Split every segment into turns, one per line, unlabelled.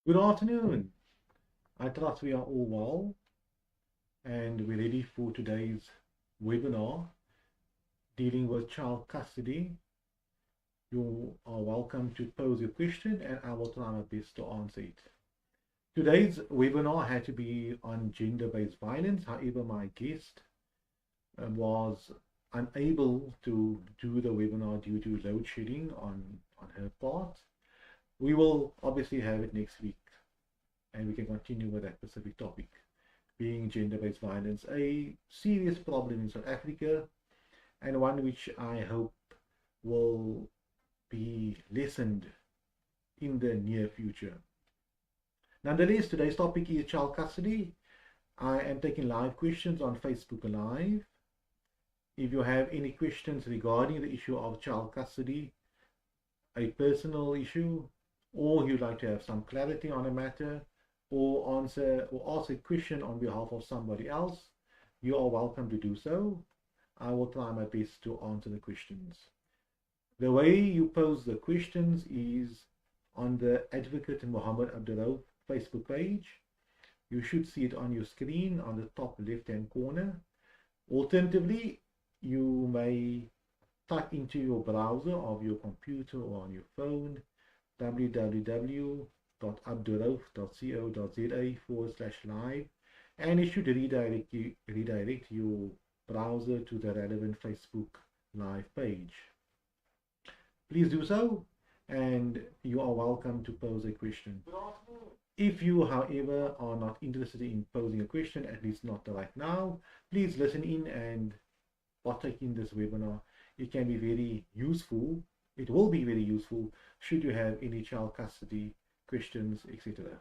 Good afternoon. I trust we are all well and we're ready for today's webinar dealing with child custody. You are welcome to pose your question and I will try my best to answer it. Today's webinar had to be on gender-based violence. However, my guest was unable to do the webinar due to load shedding on her part. We will obviously have it next week and we can continue with that specific topic, being gender-based violence, a serious problem in South Africa and one which I hope will be lessened in the near future. Nonetheless, today's topic is child custody. I am taking live questions on Facebook Live. If you have any questions regarding the issue of child custody, a personal issue, or you'd like to have some clarity on a matter, or answer or ask a question on behalf of somebody else, you are welcome to do so. I will try my best to answer the questions. The way you pose the questions is on the Advocate Muhammad Abdurrauf Facebook page. You should see it on your screen on the top left-hand corner. Alternatively, you may type into your browser of your computer or on your phone www.abdurrauf.co.za/live, and it should redirect your browser to the relevant Facebook Live page. Please do so, and you are welcome to pose a question. If you, however, are not interested in posing a question, at least not right now, please listen in and partake in this webinar. It can be very useful. It will be very useful should you have any child custody questions, etc.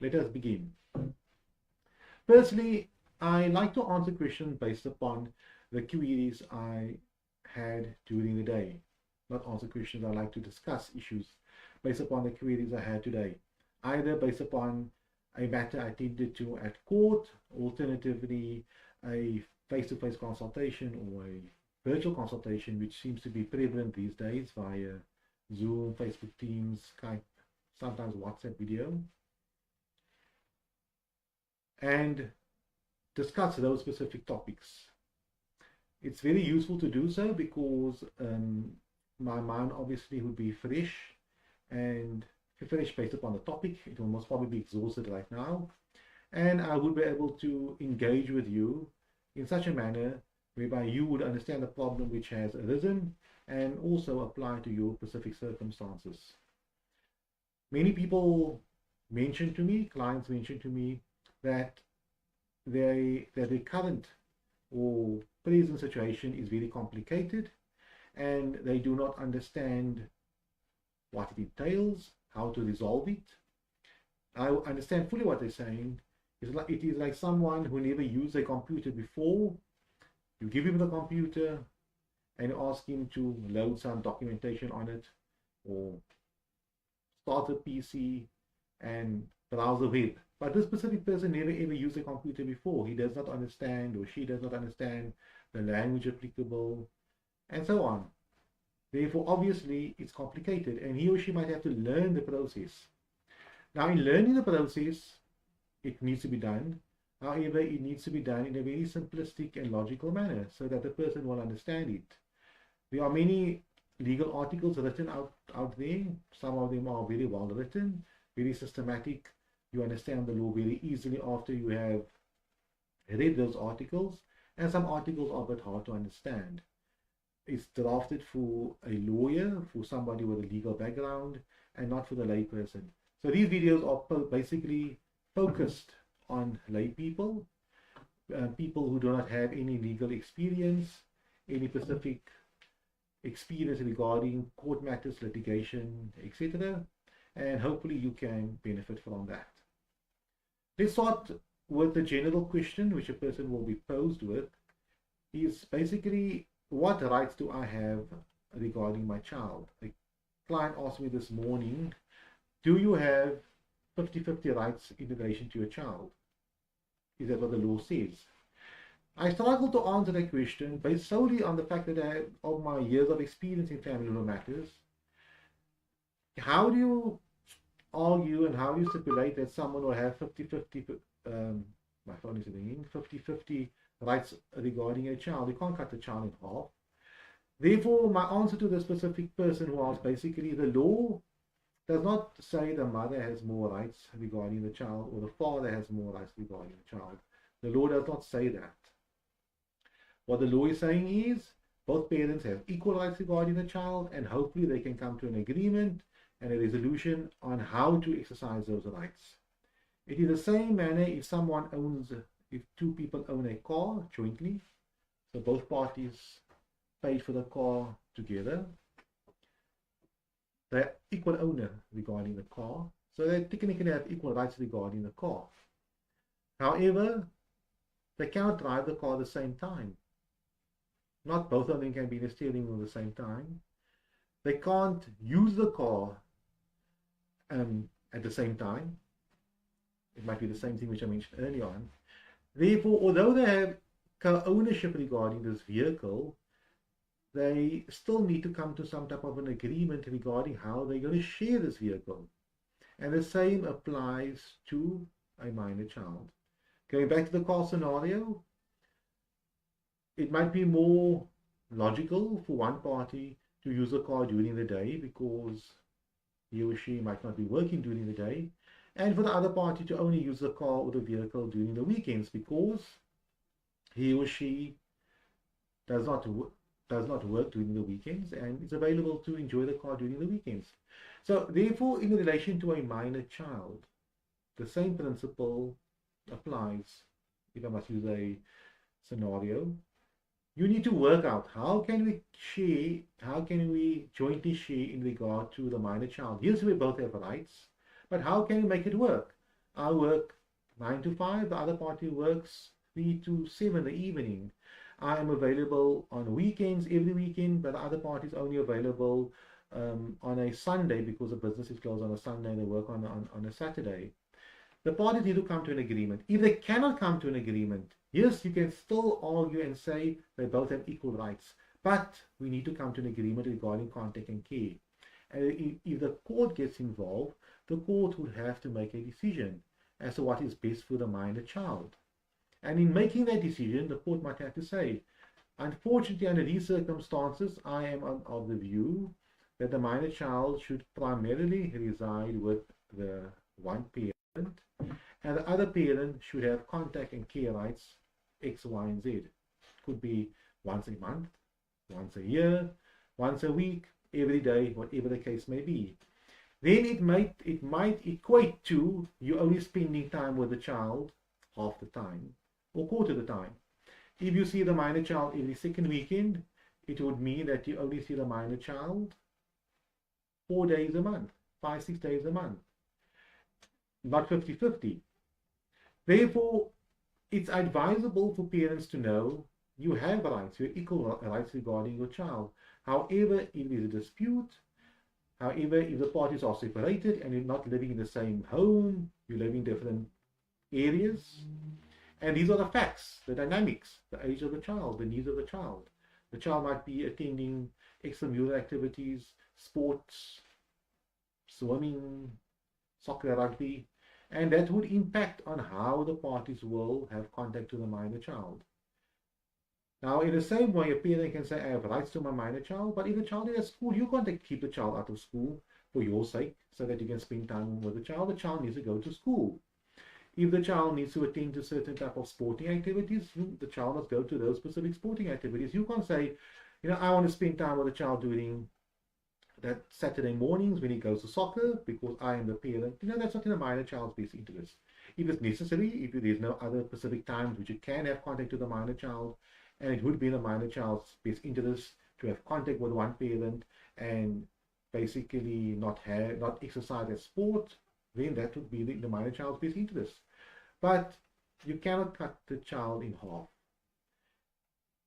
Let us begin. Firstly, I like to answer questions based upon the queries I had during the day. Not answer questions, I like to discuss issues based upon the queries I had today, either based upon a matter I attended to at court, alternatively a face-to-face consultation or a virtual consultation, which seems to be prevalent these days via Zoom, Facebook Teams, Skype, sometimes WhatsApp video, and discuss those specific topics. It's very useful to do so because my mind obviously would be fresh and fresh based upon the topic. It will most probably be exhausted right now, and I would be able to engage with you in such a manner whereby you would understand the problem which has arisen and also apply to your specific circumstances. Many people mention to me, clients mention to me, that their current or present situation is very complicated and they do not understand what it entails, how to resolve it. I understand fully what they're saying. It is like someone who never used a computer before. You give him the computer and you ask him to load some documentation on it or start a PC and browse the web. But this specific person never ever used a computer before. He does not understand, or she does not understand, the language applicable, and so on. Therefore, obviously, it's complicated, and he or she might have to learn the process. Now, in learning the process, it needs to be done. However, it needs to be done in a very simplistic and logical manner so that the person will understand it. There are many legal articles written out there. Some of them are very well written, very systematic. You understand the law very easily after you have read those articles, and some articles are a bit hard to understand. It's drafted for a lawyer, for somebody with a legal background, and not for the layperson. So these videos are basically focused on lay people, people who do not have any legal experience, any specific experience regarding court matters, litigation, etc. And hopefully you can benefit from that. Let's start with the general question which a person will be posed with, is basically, what rights do I have regarding my child? A client asked me this morning, do you have 50-50 rights in relation to your child? Is that what the law says? I struggle to answer that question based solely on the fact that I have, of my years of experience in family law matters. How do you argue and how do you stipulate that someone will have 50-50, my phone is ringing, 50-50 rights regarding a child? You can't cut the child in half. Therefore, my answer to the specific person who asked, basically, the law does not say the mother has more rights regarding the child or the father has more rights regarding the child. The law does not say that. What the law is saying is both parents have equal rights regarding the child, and hopefully they can come to an agreement and a resolution on how to exercise those rights. It is the same manner if two people own a car jointly, so both parties paid for the car together. They're equal owner regarding the car, so they technically have equal rights regarding the car. However, they cannot drive the car at the same time. Not both of them can be in the steering wheel at the same time. They can't use the car at the same time. It might be the same thing which I mentioned earlier on. Therefore, although they have co-ownership regarding this vehicle, they still need to come to some type of an agreement regarding how they're going to share this vehicle. And the same applies to a minor child. Going back to the car scenario, it might be more logical for one party to use the car during the day because he or she might not be working during the day, and for the other party to only use the car or the vehicle during the weekends because he or she does not work during the weekends and is available to enjoy the car during the weekends. So therefore, in relation to a minor child, the same principle applies. If I must use a scenario, you need to work out how can we jointly share in regard to the minor child. Yes, we both have rights, but how can we make it work? I work 9 to 5, the other party works 3 to 7 in the evening. I am available on weekends, every weekend, but the other party is only available on a Sunday because the business is closed on a Sunday and they work on a Saturday. The parties need to come to an agreement. If they cannot come to an agreement, yes, you can still argue and say they both have equal rights, but we need to come to an agreement regarding contact and care. And if the court gets involved, the court would have to make a decision as to what is best for the minor child. And in making that decision, the court might have to say, unfortunately, under these circumstances, I am of the view that the minor child should primarily reside with the one parent, and the other parent should have contact and care rights X, Y, and Z. It could be once a month, once a year, once a week, every day, whatever the case may be. Then it might equate to you only spending time with the child half the time or quarter of the time. If you see the minor child every second weekend, it would mean that you only see the minor child 4 days a month, 5-6 days a month, not 50-50. Therefore, it's advisable for parents to know you have rights, you have equal rights regarding your child. However, if there is a dispute, however, if the parties are separated and you're not living in the same home, you live in different areas, and these are the facts, the dynamics, the age of the child, the needs of the child. The child might be attending extramural activities, sports, swimming, soccer, rugby, and that would impact on how the parties will have contact to the minor child. Now, in the same way, a parent can say, I have rights to my minor child, but if the child is at school, you can't keep the child out of school for your sake so that you can spend time with the child needs to go to school. If the child needs to attend to certain type of sporting activities, the child must go to those specific sporting activities. You can't say, I want to spend time with the child during that Saturday mornings when he goes to soccer because I am the parent. That's not in the minor child's best interest. If it's necessary, if there's no other specific times which you can have contact with the minor child, and it would be in the minor child's best interest to have contact with one parent and basically not exercise a sport, then that would be the minor child's best interest. But you cannot cut the child in half.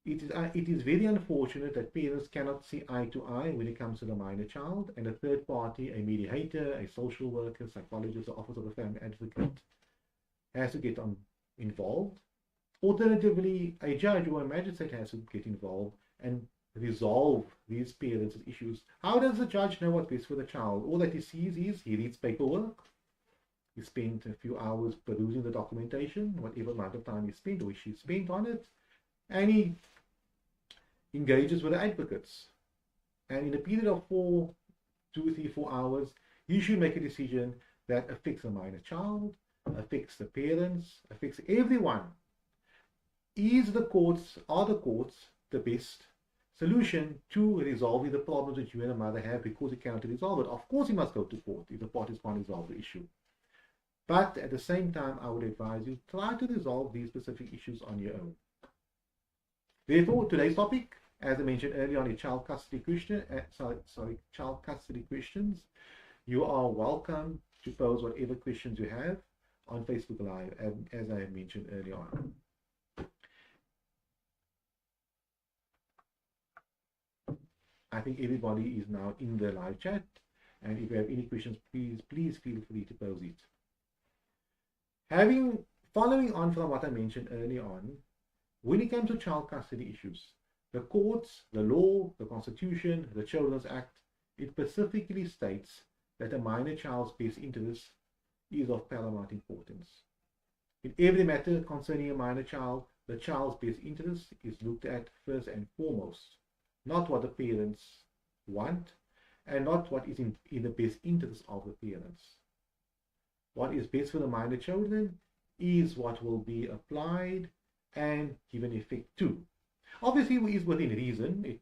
It is very unfortunate that parents cannot see eye to eye when it comes to the minor child, and a third party, a mediator, a social worker, psychologist, or office of the family advocate has to get involved Alternatively, a judge or a magistrate has to get involved and resolve these parents' issues. How does the judge know what's best for the child? All that he sees is he reads paperwork, he spent a few hours perusing the documentation, whatever amount of time he spent or she spent on it, and he engages with the advocates. And in a period of 2, 3, 4 hours, he should make a decision that affects the minor child, affects the parents, affects everyone. Are the courts the best solution to resolving the problems that you and the mother have because you cannot resolve it? Of course, you must go to court if the parties can't resolve the issue. But at the same time, I would advise you try to resolve these specific issues on your own. Therefore, today's topic, as I mentioned earlier on, is child custody child custody questions. You are welcome to pose whatever questions you have on Facebook Live, as I mentioned earlier on. I think everybody is now in the live chat, and if you have any questions, please feel free to pose it. Following on from what I mentioned earlier on, when it comes to child custody issues, the courts, the law, the Constitution, the Children's Act, it specifically states that a minor child's best interest is of paramount importance. In every matter concerning a minor child, the child's best interest is looked at first and foremost, not what the parents want and not what is in the best interest of the parents. What is best for the minor children is what will be applied and given effect to. Obviously, it is within reason.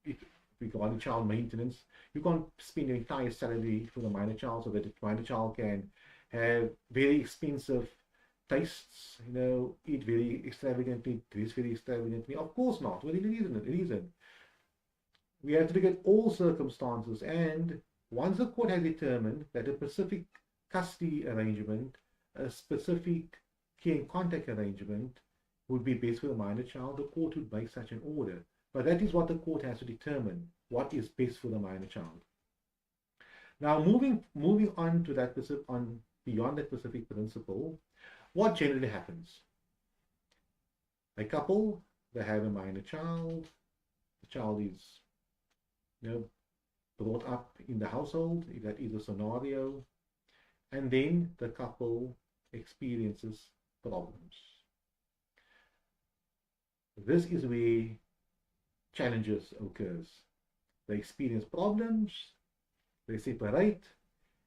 If regarding child maintenance, you can't spend your entire salary for the minor child so that the minor child can have very expensive tastes, eat very extravagantly, dress very extravagantly. Of course not, within reason. We have to look at all circumstances, and once the court has determined that a specific custody arrangement, a specific care and contact arrangement would be best for the minor child, the court would make such an order. But that is what the court has to determine, what is best for the minor child. Now, moving on to that beyond that specific principle, what generally happens? A couple, they have a minor child. The child is, brought up in the household, if that is a scenario, and then the couple experiences problems. This is where challenges occurs. They experience problems, they separate,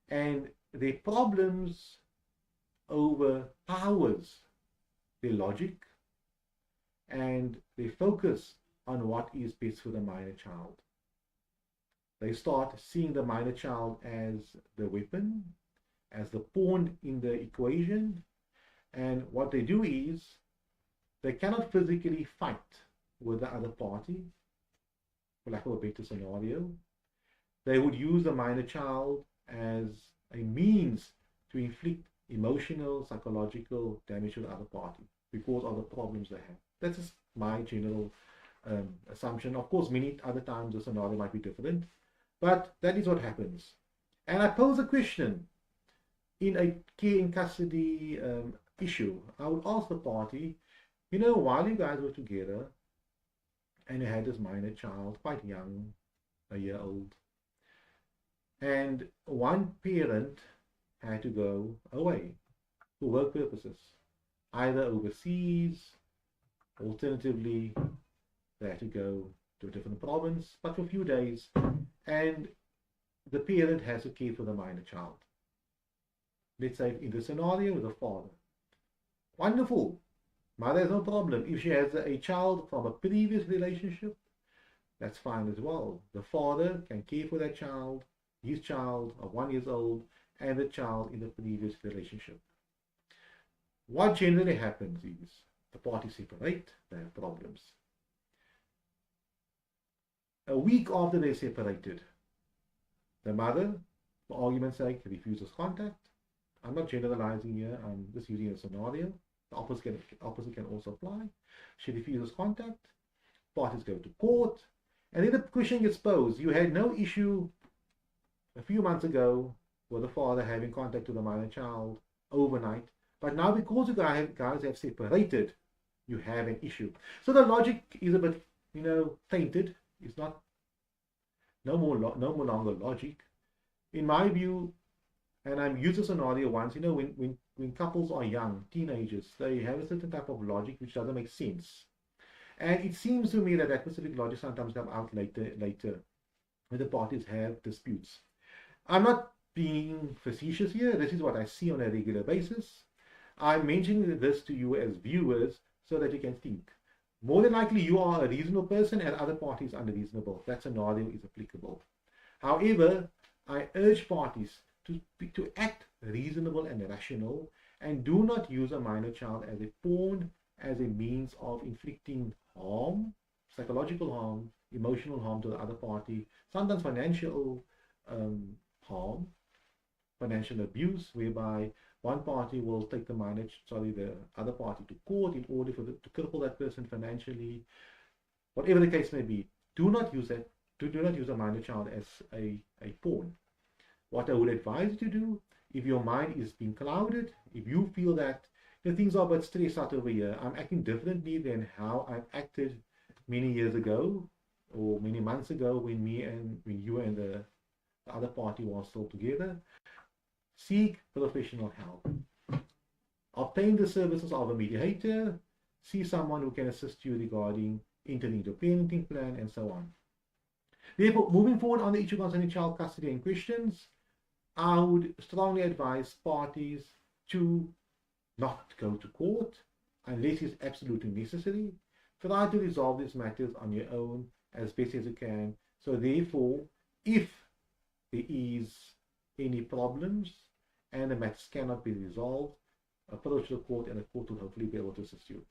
and their problems overpowers their logic, and they focus on what is best for the minor child. They start seeing the minor child as the weapon, as the pawn in the equation, and what they do is they cannot physically fight with the other party, for lack of a better scenario. They would use the minor child as a means to inflict emotional, psychological damage to the other party because of the problems they have. That's just my general assumption. Of course, many other times the scenario might be different, but that is what happens. And I pose a question in a care and custody issue. I would ask the party, while you guys were together and you had this minor child, quite young, a year old, and one parent had to go away for work purposes, either overseas, alternatively, they had to go to a different province, but for a few days, and the parent has to care for the minor child. Let's say in the scenario with the father. Wonderful. Mother has no problem. If she has a child from a previous relationship, that's fine as well. The father can care for that child, his child of 1 year old, and the child in the previous relationship. What generally happens is the parties separate, they have problems. A week after they're separated, the mother, for argument's sake, refuses contact. I'm not generalizing here, I'm just using a scenario. The opposite can also apply. She refuses contact, parties go to court, and then the question gets posed. You had no issue a few months ago with the father having contact with the minor child overnight, but now because you guys have separated, you have an issue. So the logic is a bit, tainted. It's not no more longer logic. In my view, and I've used a scenario once, when couples are young, teenagers, they have a certain type of logic which doesn't make sense. And it seems to me that that specific logic sometimes comes out later when the parties have disputes. I'm not being facetious here. This is what I see on a regular basis. I'm mentioning this to you as viewers so that you can think. More than likely, you are a reasonable person and other parties unreasonable. That scenario is applicable. However, I urge parties to act reasonable and rational and do not use a minor child as a pawn, as a means of inflicting harm, psychological harm, emotional harm to the other party, sometimes financial harm, financial abuse, whereby one party will take the other party to court in order to cripple that person financially. Whatever the case may be, do not use that. Do not use a minor child as a pawn. What I would advise you to do, if your mind is being clouded, if you feel that things are a bit stressed out over here, I'm acting differently than how I've acted many years ago or many months ago when you and the other party was still together, seek professional help. Obtain the services of a mediator, see someone who can assist you regarding entering into a parenting plan, and so on. Therefore, moving forward on the issue concerning child custody and questions, I would strongly advise parties to not go to court unless it's absolutely necessary. Try to resolve these matters on your own as best as you can. So therefore, if there is any problems and the matters cannot be resolved, approach the court and the court will hopefully be able to assist you.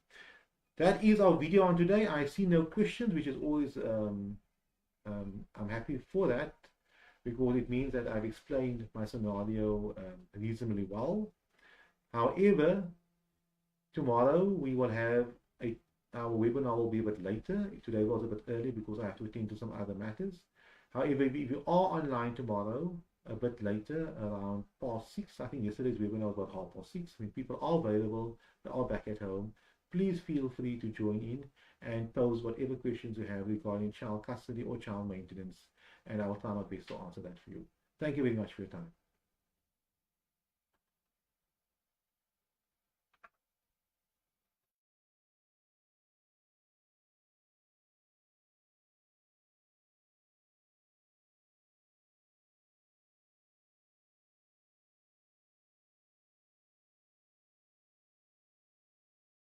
That is our video on today. I see no questions, which is always, I'm happy for that, because it means that I've explained my scenario reasonably well. However, tomorrow we will have our webinar will be a bit later. Today was a bit early because I have to attend to some other matters. However, if you are online tomorrow, a bit later, around 6:30, I think yesterday's webinar was about 6:30. When people are available, they are back at home, please feel free to join in and pose whatever questions you have regarding child custody or child maintenance, and I will try my best to answer that for you. Thank you very much for your time.